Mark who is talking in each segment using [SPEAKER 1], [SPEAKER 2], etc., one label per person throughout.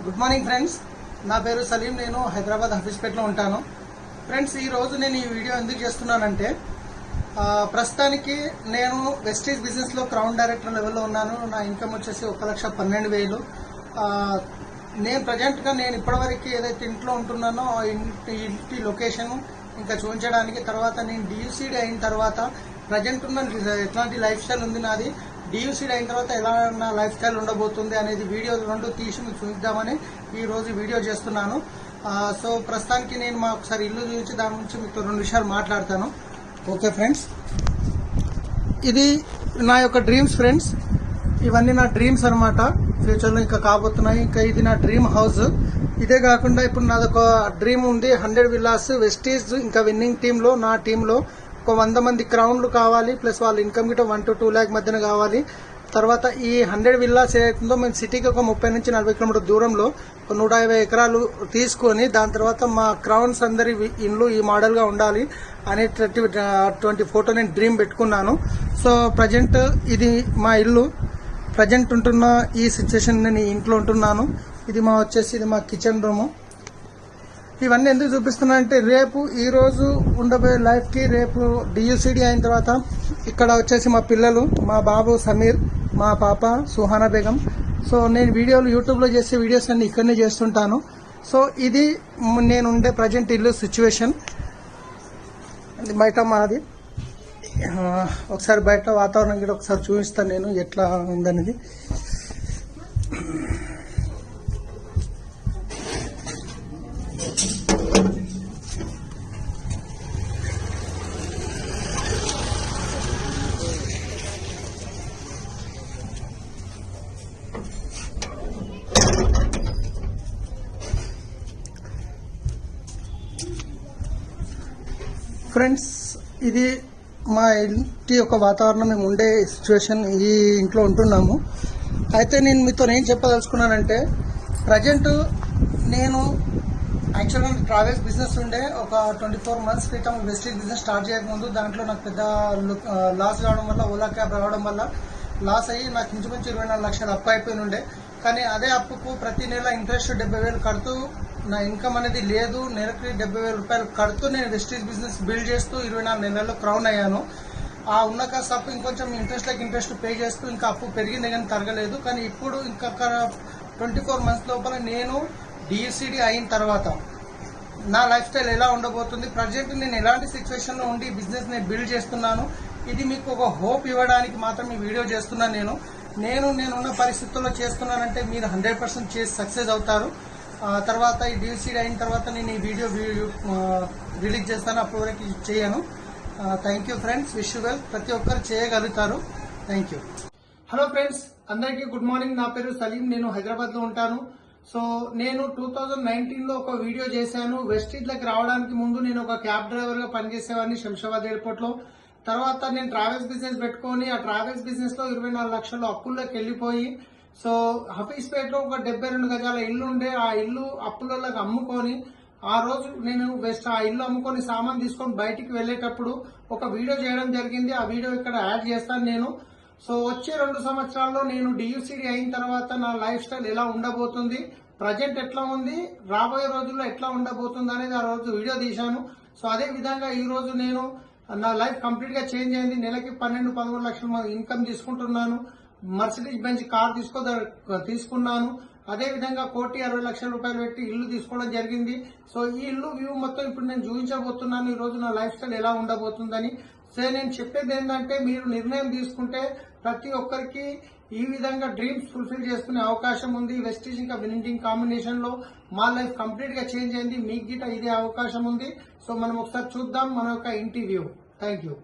[SPEAKER 1] Good morning friends, నా పేరు సలీం. నేను హైదరాబాద్ హఫీజ్పేటలో ఉంటాను. ఫ్రెండ్స్, ఈరోజు నేను ఈ వీడియో ఎందుకు చేస్తున్నానంటే ప్రస్తుతానికి నేను వెస్టీజ్ బిజినెస్లో క్రౌన్ డైరెక్టర్ లెవెల్లో ఉన్నాను. నా ఇన్కమ్ వచ్చేసి 1,12,000. నేను ప్రజెంట్గా నేను ఇప్పటివరకు ఏదైతే ఇంట్లో ఉంటున్నానో ఆ ఇంటి లొకేషన్ ఇంకా చూపించడానికి, తర్వాత నేను డియూసీడీ అయిన తర్వాత ప్రజెంట్ ఉన్న ఎట్లాంటి లైఫ్ స్టైల్ ఉంది నాది, డియూసీడీ అయిన తర్వాత ఎలా నా లైఫ్ స్టైల్ ఉండబోతుంది అనేది వీడియో రెండు తీసి మీకు చూద్దామని ఈరోజు వీడియో చేస్తున్నాను. సో ప్రస్తుతానికి నేను మా ఒకసారి ఇల్లు చూపించి దాని గురించి మీకు 2 విషయాలు మాట్లాడతాను. ఓకే ఫ్రెండ్స్, ఇది నా యొక్క డ్రీమ్స్ ఫ్రెండ్స్. ఇవన్నీ నా డ్రీమ్స్ అనమాట. ఫ్యూచర్లో ఇంకా కాబోతున్నాయి. ఇంకా ఇది నా డ్రీమ్ హౌస్. ఇదే కాకుండా ఇప్పుడు నాదొక డ్రీమ్ ఉంది, 100 విల్లాస్ వెస్టీజ్ ఇంకా విన్నింగ్ టీంలో, నా టీంలో ఒక 100 మంది క్రౌన్లు కావాలి. ప్లస్ వాళ్ళ ఇన్కమ్ గిట్ట 1 to 2 lakh మధ్యన కావాలి. తర్వాత ఈ 100 విల్లాస్ ఏదైతుందో మేము సిటీకి ఒక 30 నుంచి 40 కిలోమీటర్ దూరంలో ఒక 150 ఎకరాలు తీసుకొని దాని తర్వాత మా క్రౌన్స్ అందరి ఇండ్లు ఈ మోడల్గా ఉండాలి అనేటువంటి ఫోటో నేను డ్రీమ్ పెట్టుకున్నాను. సో ప్రజెంట్ ఇది మా ఇల్లు. ప్రజెంట్ ఉంటున్న ఈ సిచ్యువేషన్ నేను ఇంట్లో ఉంటున్నాను. ఇది మా కిచెన్ రూము. ఇవన్నీ ఎందుకు చూపిస్తున్నా అంటే రేపు ఈ రోజు ఉండబోయే లైఫ్కి, రేపు డియూసీడీ అయిన తర్వాత ఇక్కడ వచ్చేసి మా పిల్లలు, మా బాబు సమీర్, మా పాప సుహానా బేగం. సో నేను వీడియోలు యూట్యూబ్లో చేసే వీడియోస్ అన్ని ఇక్కడనే చేస్తుంటాను. సో ఇది నేను ఉండే ప్రజెంట్ ఇల్లు సిచ్యువేషన్. బయట మాది. ఒకసారి బయట వాతావరణం కూడా ఒకసారి చూపిస్తాను నేను ఎట్లా ఉందనేది. ఫ్రెండ్స్, ఇది మా ఇంటి యొక్క వాతావరణం. మేము ఉండే సిచ్యువేషన్, ఈ ఇంట్లో ఉంటున్నాము. అయితే నేను మీతో ఏం చెప్పదలుచుకున్నానంటే ప్రజెంట్ నేను యాక్చువల్గా ట్రావెల్స్ బిజినెస్ ఉండే ఒక 24 months క్రితం వెస్టీజ్ బిజినెస్ స్టార్ట్ చేయకముందు దాంట్లో నాకు పెద్ద లాస్ కావడం వల్ల, ఓలా క్యాబ్ రావడం వల్ల లాస్ అయ్యి నాకు ఇంచుమించు 24 లక్షలు అప్పు అయిపోయి ఉండే. కానీ అదే అప్పుకు ప్రతి నెల ఇంట్రెస్ట్ 70,000 కడుతూ నా ఇన్కమ్ అనేది లేదు. నెలకి 70,000 రూపాయలు కడుతూ నేను వెస్టీజ్ బిజినెస్ బిల్డ్ చేస్తూ 24 నెలల్లో క్రౌన్ అయ్యాను. ఆ ఉన్న కాస్త అప్పు ఇంకొంచెం ఇంట్రెస్ట్ పే చేస్తూ ఇంకా అప్పు పెరిగింది కానీ తరగలేదు. కానీ ఇప్పుడు ఇంకొక 24 months లోపల నేను డియూసీడీ అయిన తర్వాత నా లైఫ్ స్టైల్ ఎలా ఉండబోతుంది, ప్రజెంట్ నేను ఎలాంటి సిచ్యువేషన్లో ఉండి బిజినెస్ నేను బిల్డ్ చేస్తున్నాను, ఇది మీకు ఒక హోప్ ఇవ్వడానికి మాత్రం ఈ వీడియో చేస్తున్నాను. నేనున్న పరిస్థితుల్లో చేస్తున్నానంటే మీరు 100% చేసి సక్సెస్ అవుతారు. తర్వాత ఈ డియూసీడీ అయిన తర్వాత నేను ఈ వీడియో రిలీజ్ చేస్తాను. అప్పటి వరకు చేయను. Thank you friends, wish you well. ప్రతి ఒక్కరు చేయగలుగుతారు. Thank you. హలో ఫ్రెండ్స్, అందరికీ గుడ్ మార్నింగ్. నా పేరు సలీం. నేను హైదరాబాద్లో ఉంటాను. సో నేను 2019లో ఒక వీడియో చేశాను. వెస్టీజ్లోకి రావడానికి ముందు నేను ఒక క్యాబ్ డ్రైవర్గా పనిచేసేవాడిని శంషాబాద్ ఎయిర్పోర్ట్లో. తర్వాత నేను ట్రావెల్స్ బిజినెస్ పెట్టుకొని ఆ ట్రావెల్స్ బిజినెస్లో 24 లక్షలు అప్పుల్లోకి వెళ్ళిపోయి, సో హఫీజ్పేటలో ఒక 72 గజాల ఇల్లు ఉండే, ఆ ఇల్లు అప్పులకి అమ్ముకొని, ఆ రోజు నేను ఆ ఇల్లు అమ్ముకొని సామాన్ తీసుకొని బయటికి వెళ్లేటప్పుడు ఒక వీడియో చేయడం జరిగింది. ఆ వీడియో ఇక్కడ యాడ్ చేస్తాను నేను. సో వచ్చే 2 సంవత్సరాల్లో నేను డియూసీడీ అయిన తర్వాత నా లైఫ్ స్టైల్ ఎలా ఉండబోతుంది, ప్రజెంట్ ఎట్లా ఉంది, రాబోయే రోజుల్లో ఎట్లా ఉండబోతుంది అనేది ఆ రోజు వీడియో తీశాను. సో అదే విధంగా ఈ రోజు నేను నా లైఫ్ కంప్లీట్ గా చేంజ్ అయింది. నెలకి 12-13 లక్షల ఇన్కమ్ తీసుకుంటున్నాను. మర్సిడీస్ బెంజ్ కార్ తీసుకున్నాను. అదే విధంగా 1,60,00,000 రూపాయలు పెట్టి ఇల్లు తీసుకోవడం జరిగింది. సో ఈ ఇల్లు వ్యూ మొత్తం ఇప్పుడు నేను చూపించబోతున్నాను ఈ రోజు నా లైఫ్ స్టైల్ ఎలా ఉండబోతుందని. సో నేను చెప్పేది ఏంటంటే మీరు నిర్ణయం తీసుకుంటే ప్రతి ఒక్కరికి ఈ విధంగా డ్రీమ్స్ ఫుల్ఫిల్ చేసుకునే అవకాశం ఉంది. వెస్టీజ్ ఇంకా విన్నింగ్ కాంబినేషన్ లో మా లైఫ్ కంప్లీట్ గా చేంజ్ అయింది. మీకు గిట ఇదే అవకాశం ఉంది. సో మనం ఒకసారి చూద్దాం మన యొక్క ఇంటి వ్యూ. Thank you.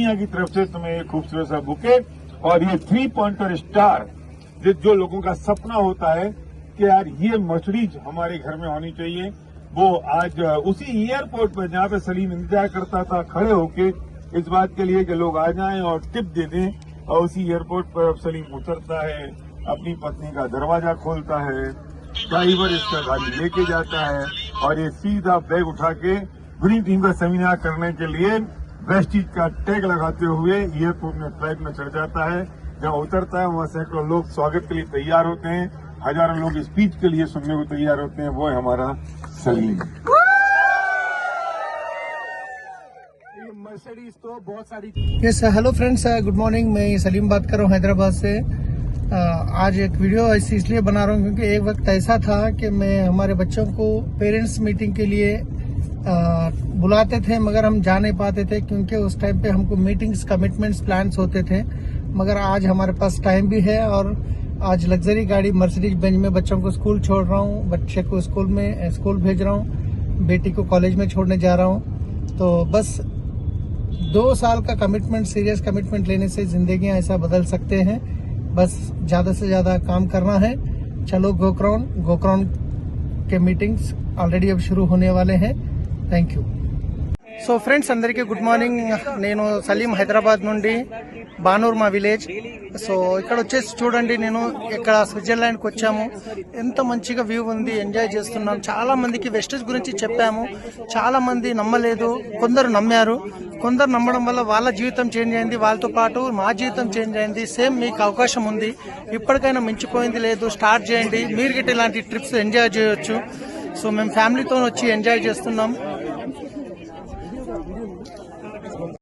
[SPEAKER 2] दुनिया की तरफ से तुम्हें एक खूबसूरत सा बुके और ये 3 पॉइंटर स्टार जो लोगों का सपना होता है कि यार ये मर्सिडीज हमारे घर में होनी चाहिए, वो आज उसी एयरपोर्ट पर जहाँ पे सलीम इंतजार करता था खड़े होके इस बात के लिए कि लोग आ जाएं और टिप दे दें, और उसी एयरपोर्ट पर अब सलीम उतरता है, अपनी पत्नी का दरवाजा खोलता है, ड्राइवर इसका गाड़ी लेके जाता है और ये सीधा बैग उठा के ग्रीन टीम का सेमिनार करने के लिए वेस्टीज का टैग लगाते हुए एयरपोर्ट में फ्लाइट में चढ़ जाता है। जहाँ उतरता है वहाँ सैकड़ों लोग स्वागत के लिए तैयार होते हैं, हजारों लोग स्पीच के लिए सुनने को तैयार होते हैं। वो है हमारा सलीम।
[SPEAKER 3] मर्सिडीज तो बहुत सारी।
[SPEAKER 1] Yes, hello friends, good morning. मैं सलीम बात कर रहा हूँ हैदराबाद से। आज एक वीडियो ऐसी इसलिए बना रहा हूँ क्योंकि एक वक्त ऐसा था कि मैं हमारे बच्चों को पेरेंट्स मीटिंग के लिए बुलाते थे, मगर हम जा नहीं पाते थे क्योंकि उस टाइम पे हमको मीटिंग्स, कमिटमेंट्स, प्लान्स होते थे। मगर आज हमारे पास टाइम भी है और आज लग्जरी गाड़ी मर्सिडीज बेंज में बच्चों को स्कूल छोड़ रहा हूँ, बच्चे को स्कूल भेज रहा हूँ, बेटी को कॉलेज में छोड़ने जा रहा हूँ। तो बस 2 साल का कमिटमेंट, सीरियस कमिटमेंट लेने से जिंदगियां ऐसा बदल सकते हैं। बस ज्यादा से ज्यादा काम करना है। चलो गोक्राउन के मीटिंग्स ऑलरेडी अब शुरू होने वाले हैं। Thank you. సో ఫ్రెండ్స్, అందరికీ గుడ్ మార్నింగ్। నేను సలీం, హైదరాబాద్ నుండి, బానూర్ మా విలేజ్. సో ఇక్కడ వచ్చేసి చూడండి, నేను ఇక్కడ స్విట్జర్లాండ్కి వచ్చాము. ఎంత మంచిగా వ్యూ ఉంది, ఎంజాయ్ చేస్తున్నాం. చాలా మందికి వెస్టేజ్ గురించి చెప్పాము, చాలా మంది నమ్మలేదు, కొందరు నమ్మారు. కొందరు నమ్మడం వల్ల వాళ్ళ జీవితం చేంజ్ అయింది, వాళ్ళతో పాటు మా జీవితం చేంజ్ అయింది. సేమ్ మీకు అవకాశం ఉంది, ఇప్పటికైనా మించిపోయింది లేదు. స్టార్ట్ చేయండి, మీరు గిట్ట ఇలాంటి ట్రిప్స్ ఎంజాయ్ చేయొచ్చు. సో మేము ఫ్యామిలీతో వచ్చి ఎంజాయ్ చేస్తున్నాం.